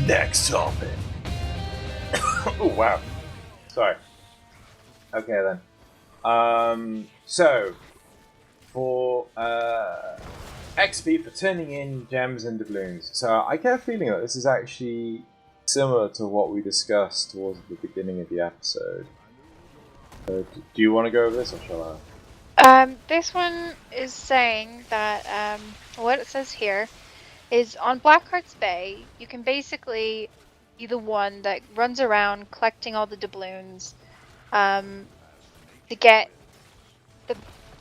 Next topic. Oh wow. Sorry. Okay then. So for XP for turning in gems and doubloons. So I get a feeling that this is actually similar to what we discussed towards the beginning of the episode. Do you want to go over this, or shall I? This one is saying that what it says here is on Blackheart's Bay, you can basically be the one that runs around collecting all the doubloons to get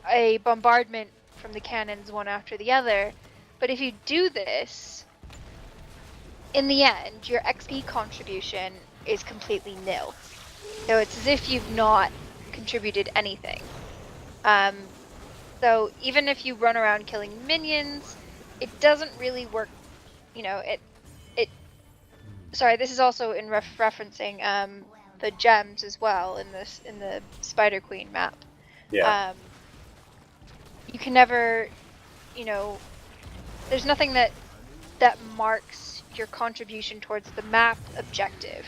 a bombardment from the cannons one after the other. But if you do this, in the end, your XP contribution is completely nil. So it's as if you've not contributed anything. So even if you run around killing minions, it doesn't really work. You know, Sorry, this is also in referencing the gems as well in the Spider Queen map. Yeah. You can never, there's nothing that marks your contribution towards the map objective.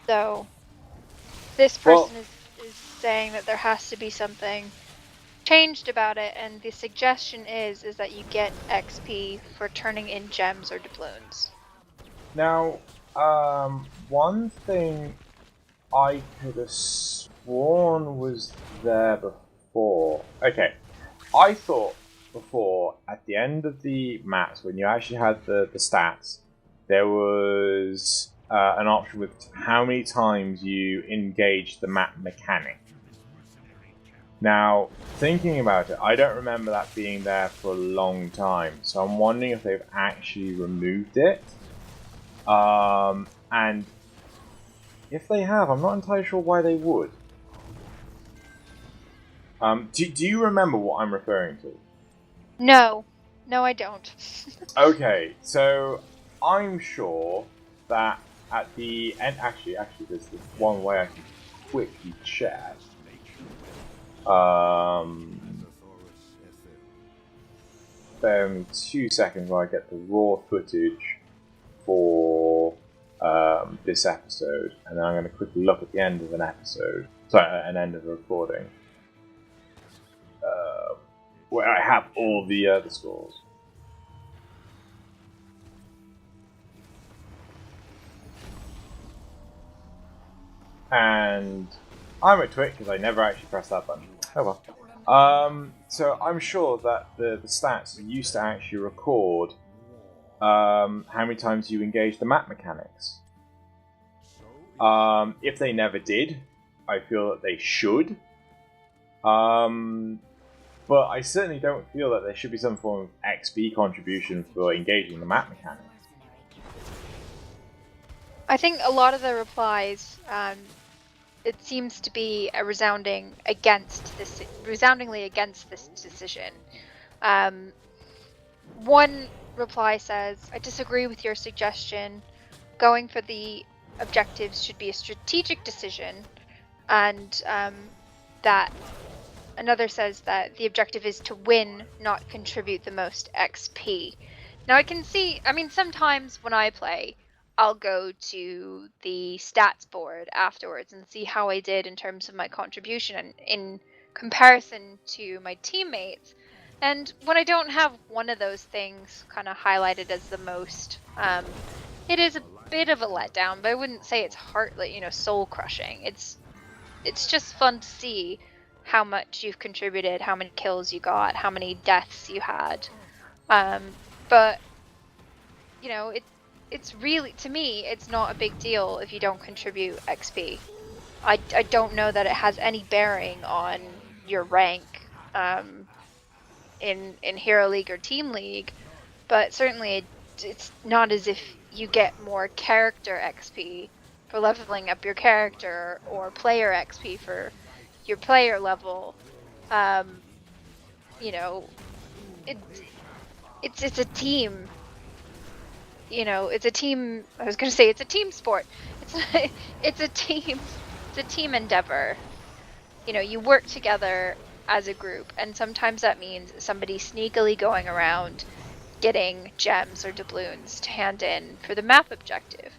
So this person is saying that there has to be something changed about it, and the suggestion is that you get XP for turning in gems or doubloons. Now, one thing I could have sworn was there before. Okay, I thought before at the end of the maps when you actually had the stats, there was an option with how many times you engage the map mechanic. Now, thinking about it, I don't remember that being there for a long time, so I'm wondering if they've actually removed it. And if they have, I'm not entirely sure why they would. Do you remember what I'm referring to? No, I don't. Okay, so I'm sure that at the end, actually, there's this one way I can quickly check. Bear with me 2 seconds while I get the raw footage for this episode, and then I'm going to quickly look at the end of an episode. Sorry, an end of a recording. Where I have all the scores. And I might twit because I never actually pressed that button. Oh well. So I'm sure that the stats used to actually record how many times you engage the map mechanics. If they never did, I feel that they should. But I certainly don't feel that there should be some form of XP contribution for engaging the map mechanics. I think a lot of the replies, it seems to be a resoundingly against this decision. One reply says, "I disagree with your suggestion. Going for the objectives should be a strategic decision," and that another says that the objective is to win, not contribute the most XP. Now I can see, sometimes when I play, I'll go to the stats board afterwards and see how I did in terms of my contribution and in comparison to my teammates. And when I don't have one of those things kind of highlighted as the most, it is a bit of a letdown, but I wouldn't say it's soul crushing. It's just fun to see how much you've contributed, how many kills you got, how many deaths you had. But it's really, to me, it's not a big deal if you don't contribute XP. I don't know that it has any bearing on your rank in Hero League or Team League, but certainly it's not as if you get more character XP for leveling up your character or player XP for your player level. It's a team. It's a team. I was gonna say it's a team sport. It's a team endeavor. You work together as a group, and sometimes that means somebody sneakily going around getting gems or doubloons to hand in for the map objective.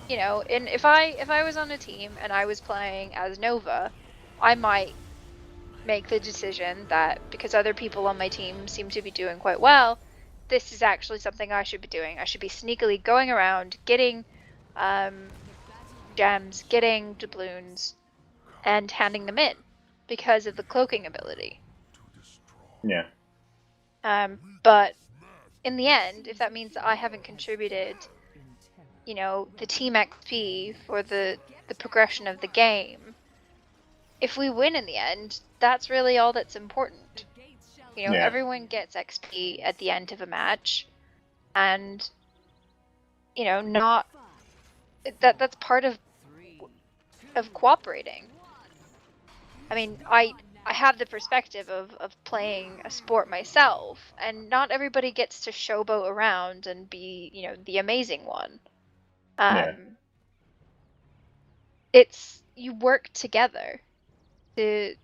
You know, and if I was on a team and I was playing as Nova, I might make the decision that because other people on my team seem to be doing quite well, this is actually something I should be doing. I should be sneakily going around getting gems, getting doubloons, and handing them in because of the cloaking ability. Yeah. But in the end, if that means that I haven't contributed, you know, the team XP for the progression of the game, if we win in the end, that's really all that's important. You know, Yeah. everyone gets XP at the end of a match, and you know, not that's part of cooperating. I mean, I have the perspective of playing a sport myself, and not everybody gets to showboat around and be, you know, the amazing one. Yeah. It's you work together to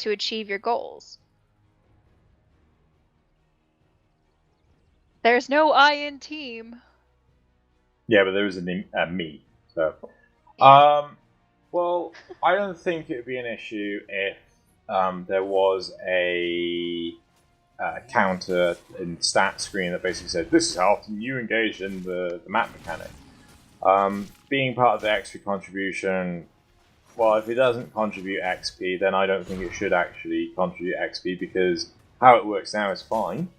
achieve your goals. There's no I in team. Yeah, but there is a me. So, Yeah. well, I don't think it would be an issue if there was a counter in stat screen that basically said this is how often you engage in the map mechanic. Being part of the XP contribution, well, if it doesn't contribute XP, then I don't think it should actually contribute XP because how it works now is fine.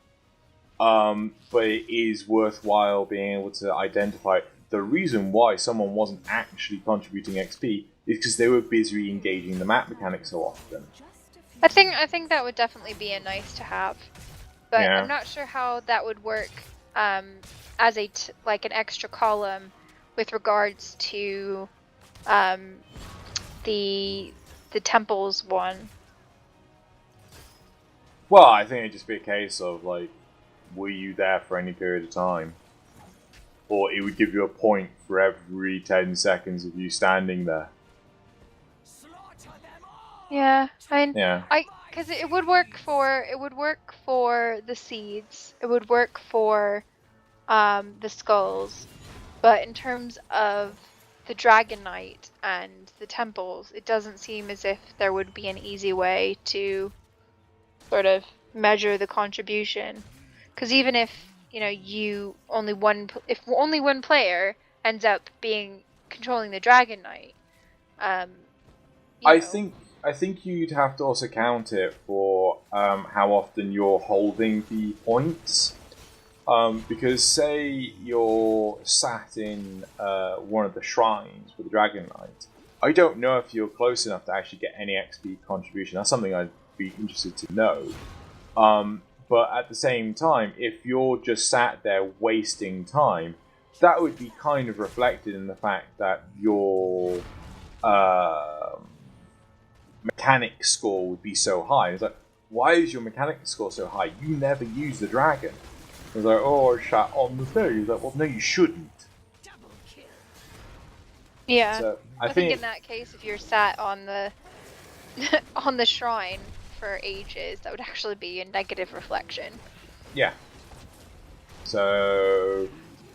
But it is worthwhile being able to identify the reason why someone wasn't actually contributing XP is because they were busy engaging the map mechanic so often. I think that would definitely be a nice to have, but Yeah. I'm not sure how that would work as like an extra column with regards to the temples one. Well, I think it'd just be a case of like, were you there for any period of time? Or it would give you a point for every 10 seconds of you standing there. Yeah, I mean, Yeah. because it would work for the seeds. It would work for the skulls, but in terms of the Dragon Knight and the temples, it doesn't seem as if there would be an easy way to sort of measure the contribution. Because even if, you know, if only one player ends up controlling the Dragon Knight, I think you'd have to also count it for how often you're holding the points. Because say you're sat in one of the shrines with the Dragon Knight, I don't know if you're close enough to actually get any XP contribution. That's something I'd be interested to know. But at the same time, if you're just sat there wasting time, that would be kind of reflected in the fact that your mechanic score would be so high. It's like, why is your mechanic score so high? You never use the dragon. It's like, oh, I sat on the thing. It's like, well, no, you shouldn't. Yeah, So, I think in that case, if you're sat on the on the shrine for ages, that would actually be a negative reflection. Yeah. So,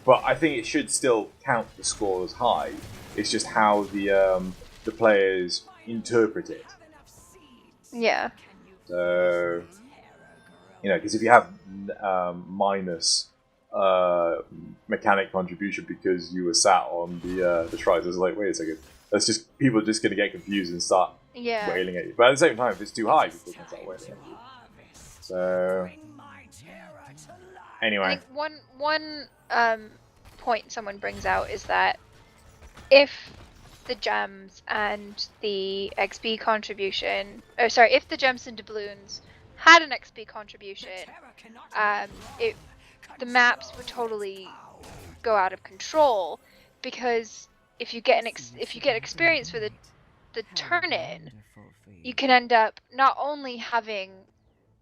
but I think it should still count the score as high. It's just how the players interpret it. Yeah. So, you know, because if you have minus mechanic contribution because you were sat on the shrines, it's like, wait a second, that's just people are just going to get confused and start wailing at you. But at the same time, if it's too high, people can start wailing at you. So, anyway, I think one point someone brings out is that if the gems and the XP contribution, if the gems and doubloons had an XP contribution, the maps would totally go out of control, because if you get experience for the turn-in, you can end up not only having,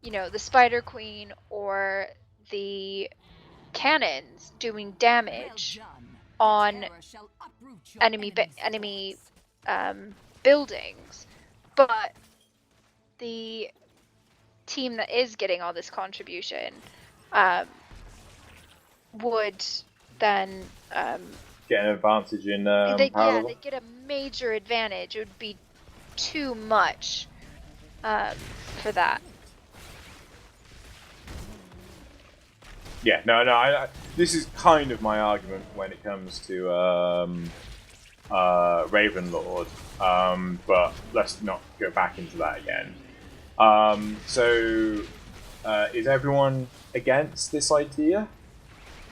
you know, the Spider Queen or the cannons doing damage on enemy buildings, but the team that is getting all this contribution would then Get an advantage in power level? they'd get a major advantage. It would be too much for that. Yeah, no. This is kind of my argument when it comes to Ravenlord, but let's not go back into that again. So, is everyone against this idea?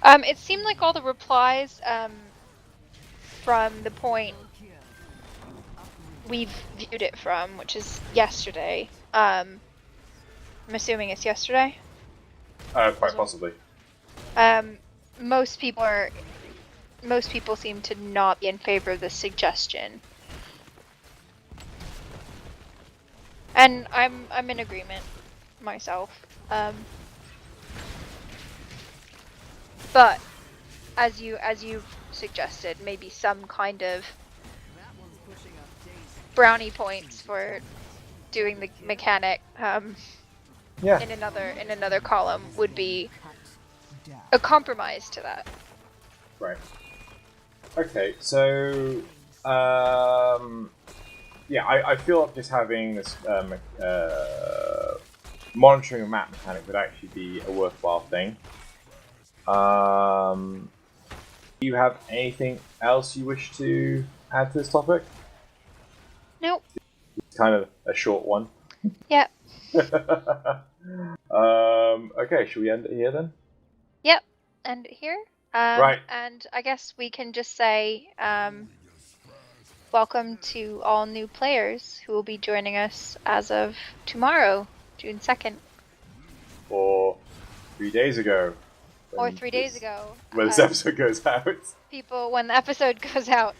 It seemed like all the replies from the point we've viewed it from, which is yesterday. I'm assuming it's yesterday. Quite possibly. Most people seem to not be in favor of this suggestion, and I'm in agreement myself. But as you suggested, maybe some kind of brownie points for doing the mechanic Yeah. in another column would be a compromise to that. Right. Okay, so yeah, I feel like just having this monitoring a map mechanic would actually be a worthwhile thing. Do you have anything else you wish to add to this topic? Nope. It's kind of a short one. Yep. Okay, should we end it here then? Yep. End it here. Right. And I guess we can just say welcome to all new players who will be joining us as of tomorrow, June 2nd. Or 3 days ago. Or 3 days ago. When this episode goes out. People, when the episode goes out.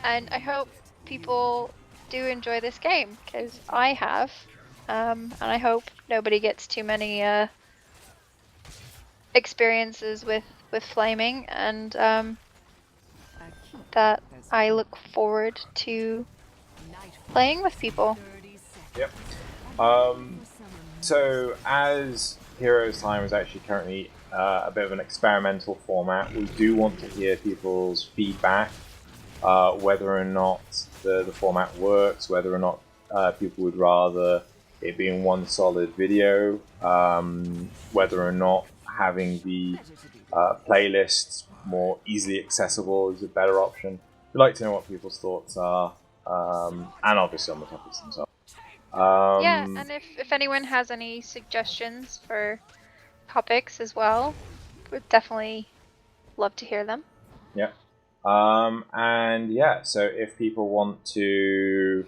And I hope people do enjoy this game, because I have. And I hope nobody gets too many experiences with flaming, and that I look forward to playing with people. Yep. So as Heroes Time is actually currently a bit of an experimental format, we do want to hear people's feedback, whether or not the format works, whether or not people would rather it being one solid video, whether or not having the playlists more easily accessible is a better option. We'd like to know what people's thoughts are, and obviously on the topics themselves. Yeah, and if anyone has any suggestions for topics as well, we'd definitely love to hear them. Yeah. And yeah, so if people want to...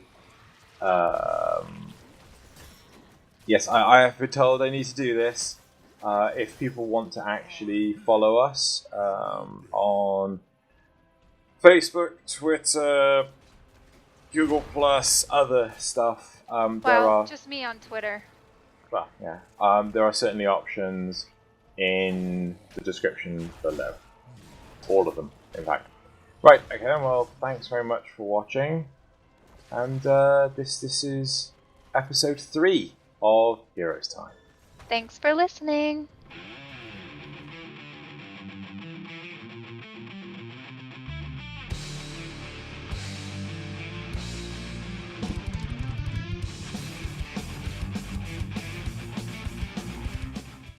yes, I have been told I need to do this. If people want to actually follow us on Facebook, Twitter, Google+, other stuff, there are... just me on Twitter. Well, yeah. There are certainly options in the description below. All of them, in fact. Right, okay then, well, thanks very much for watching. And this is episode 3 of Heroes Time. Thanks for listening.